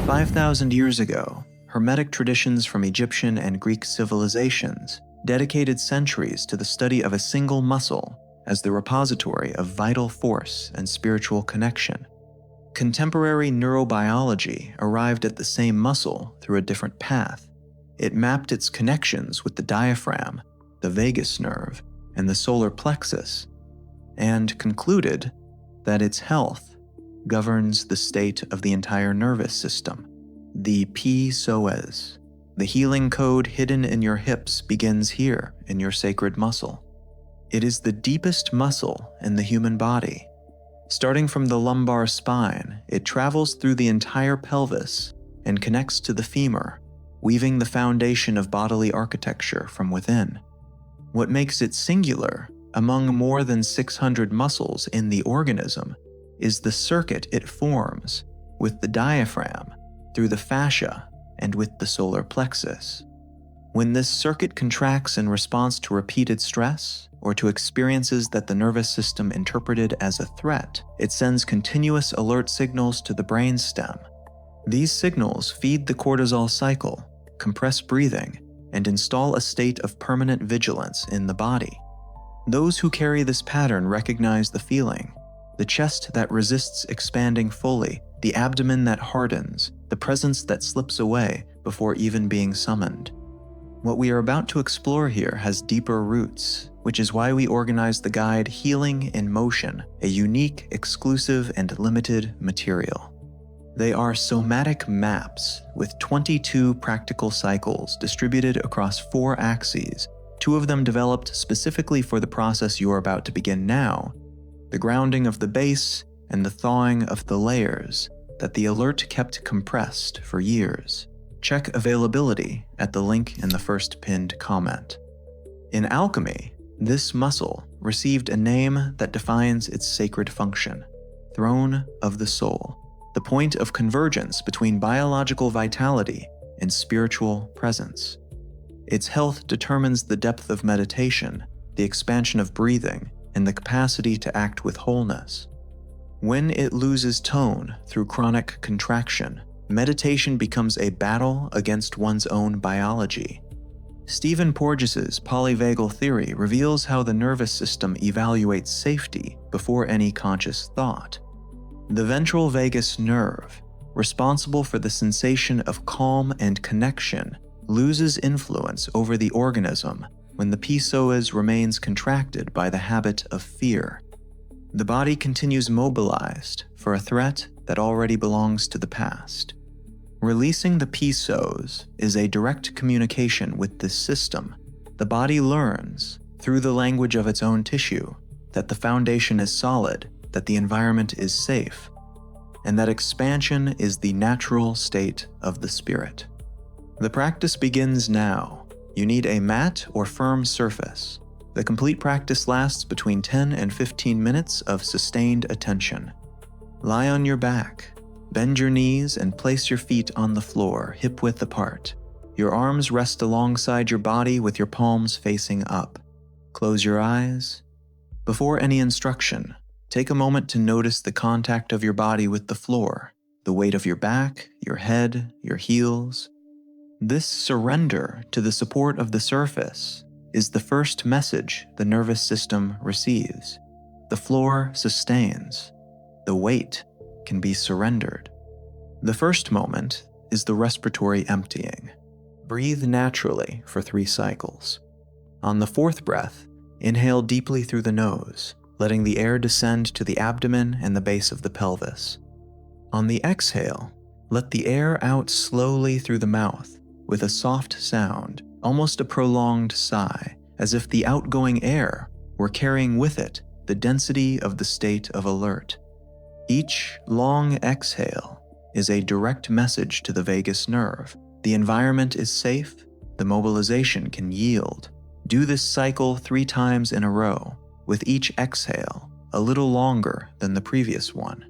5,000 years ago, Hermetic traditions from Egyptian and Greek civilizations dedicated centuries to the study of a single muscle as the repository of vital force and spiritual connection. Contemporary neurobiology arrived at the same muscle through a different path. It mapped its connections with the diaphragm, the vagus nerve, and the solar plexus, and concluded that its health governs the state of the entire nervous system. The p-soas, the healing code hidden in your hips, begins here in your sacred muscle. It is the deepest muscle in the human body. Starting from the lumbar spine, it travels through the entire pelvis and connects to the femur, weaving the foundation of bodily architecture from within. What makes it singular among more than 600 muscles in the organism is the circuit it forms with the diaphragm, through the fascia, and with the solar plexus. When this circuit contracts in response to repeated stress or to experiences that the nervous system interpreted as a threat, it sends continuous alert signals to the brainstem. These signals feed the cortisol cycle, compress breathing, and install a state of permanent vigilance in the body. Those who carry this pattern recognize the feeling: the chest that resists expanding fully, the abdomen that hardens, the presence that slips away before even being summoned. What we are about to explore here has deeper roots, which is why we organized the guide Healing in Motion, a unique, exclusive, and limited material. They are somatic maps with 22 practical cycles distributed across 4 axes, 2 of them developed specifically for the process you are about to begin now: the grounding of the base and the thawing of the layers that the alert kept compressed for years. Check availability at the link in the first pinned comment. In alchemy, this muscle received a name that defines its sacred function: Throne of the Soul, the point of convergence between biological vitality and spiritual presence. Its health determines the depth of meditation, the expansion of breathing, and the capacity to act with wholeness. When it loses tone through chronic contraction, meditation becomes a battle against one's own biology. Stephen Porges's polyvagal theory reveals how the nervous system evaluates safety before any conscious thought. The ventral vagus nerve, responsible for the sensation of calm and connection, loses influence over the organism when the p-soas remains contracted by the habit of fear. The body continues mobilized for a threat that already belongs to the past. Releasing the p-soas is a direct communication with this system. The body learns, through the language of its own tissue, that the foundation is solid, that the environment is safe, and that expansion is the natural state of the spirit. The practice begins now. You need a mat or firm surface. The complete practice lasts between 10 and 15 minutes of sustained attention. Lie on your back, bend your knees, and place your feet on the floor, hip-width apart. Your arms rest alongside your body with your palms facing up. Close your eyes. Before any instruction, take a moment to notice the contact of your body with the floor, the weight of your back, your head, your heels. This surrender to the support of the surface is the first message the nervous system receives. The floor sustains. The weight can be surrendered. The first moment is the respiratory emptying. Breathe naturally for 3 cycles. On the 4th breath, inhale deeply through the nose, letting the air descend to the abdomen and the base of the pelvis. On the exhale, let the air out slowly through the mouth with a soft sound, almost a prolonged sigh, as if the outgoing air were carrying with it the density of the state of alert. Each long exhale is a direct message to the vagus nerve. The environment is safe, the mobilization can yield. Do this cycle 3 times in a row, with each exhale a little longer than the previous one.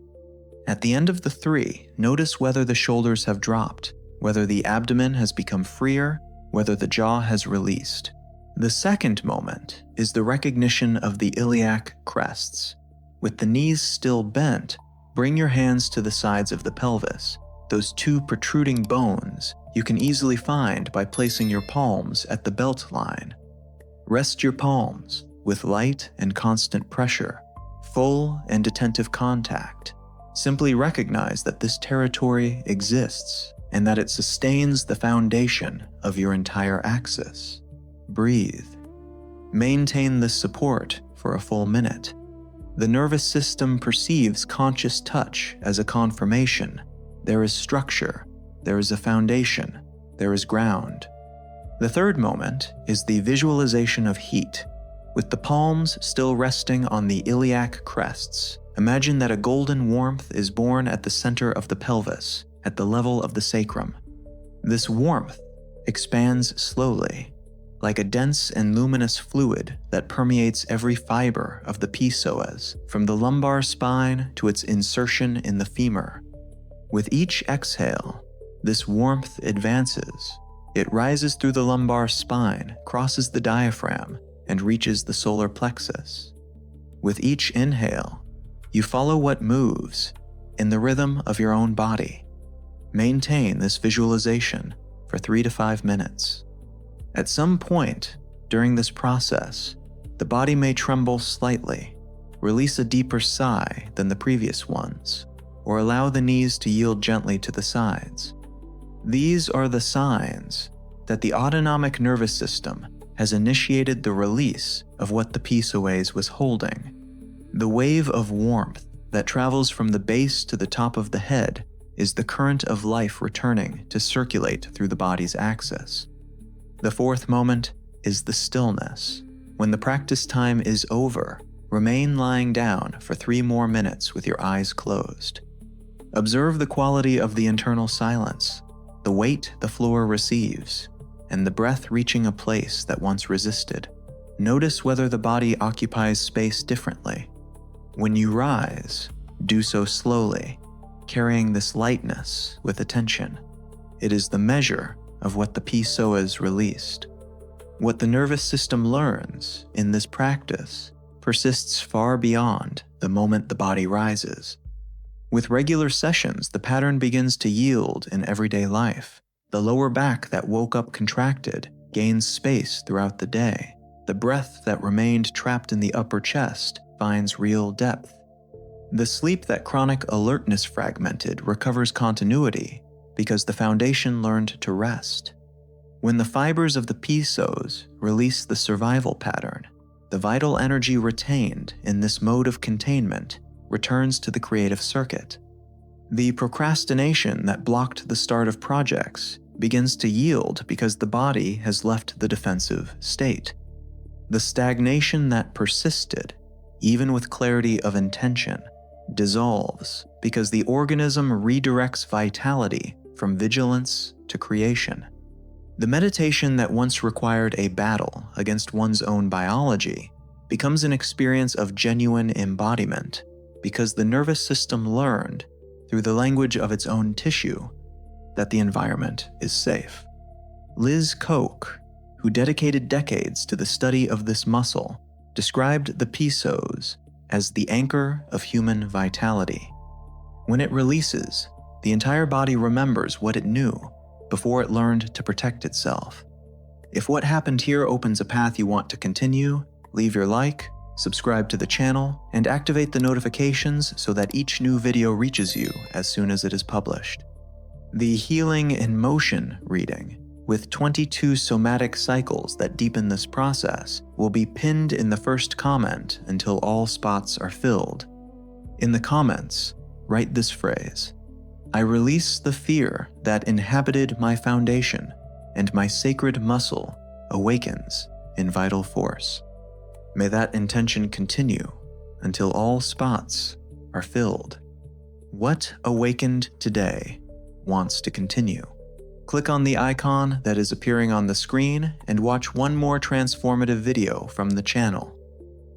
At the end of the 3, notice whether the shoulders have dropped, whether the abdomen has become freer, whether the jaw has released. The second moment is the recognition of the iliac crests. With the knees still bent, bring your hands to the sides of the pelvis. those two protruding bones you can easily find by placing your palms at the belt line. Rest your palms with light and constant pressure, full and attentive contact. Simply recognize that this territory exists and that it sustains the foundation of your entire axis. Breathe. Maintain this support for a full minute. The nervous system perceives conscious touch as a confirmation. There is structure, there is a foundation, there is ground. The third moment is the visualization of heat. With the palms still resting on the iliac crests, imagine that a golden warmth is born at the center of the pelvis, at the level of the sacrum. This warmth expands slowly, like a dense and luminous fluid that permeates every fiber of the p-soas, from the lumbar spine to its insertion in the femur. With each exhale, this warmth advances. It rises through the lumbar spine, crosses the diaphragm, and reaches the solar plexus. With each inhale, you follow what moves in the rhythm of your own body. Maintain this visualization for 3 to 5 minutes. At some point during this process, the body may tremble slightly, release a deeper sigh than the previous ones, or allow the knees to yield gently to the sides. These are the signs that the autonomic nervous system has initiated the release of what the p-soas was holding. The wave of warmth that travels from the base to the top of the head is the current of life returning to circulate through the body's axis. The fourth moment is the stillness. When the practice time is over, remain lying down for 3 more minutes with your eyes closed. Observe the quality of the internal silence, the weight the floor receives, and the breath reaching a place that once resisted. Notice whether the body occupies space differently. When you rise, do so slowly, carrying this lightness with attention. It is the measure of what the p-soas released. What the nervous system learns in this practice persists far beyond the moment the body rises. With regular sessions, the pattern begins to yield in everyday life. The lower back that woke up contracted gains space throughout the day. The breath that remained trapped in the upper chest finds real depth. The sleep that chronic alertness fragmented recovers continuity because the foundation learned to rest. When the fibers of the p-soas release the survival pattern, the vital energy retained in this mode of containment returns to the creative circuit. The procrastination that blocked the start of projects begins to yield because the body has left the defensive state. The stagnation that persisted, even with clarity of intention, dissolves because the organism redirects vitality from vigilance to creation. The meditation that once required a battle against one's own biology becomes an experience of genuine embodiment because the nervous system learned, through the language of its own tissue, that the environment is safe. Liz Koch, who dedicated decades to the study of this muscle, described the p-soas as the anchor of human vitality. When it releases, the entire body remembers what it knew before it learned to protect itself. If what happened here opens a path you want to continue, leave your like, subscribe to the channel, and activate the notifications so that each new video reaches you as soon as it is published. The Healing in Motion reading, with 22 somatic cycles that deepen this process, will be pinned in the first comment until all spots are filled. In the comments, write this phrase: I release the fear that inhabited my foundation, and my sacred muscle awakens in vital force. May that intention continue until all spots are filled. What awakened today wants to continue? Click on the icon that is appearing on the screen and watch one more transformative video from the channel.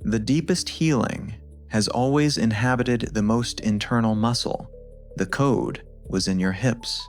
The deepest healing has always inhabited the most internal muscle. The code was in your hips.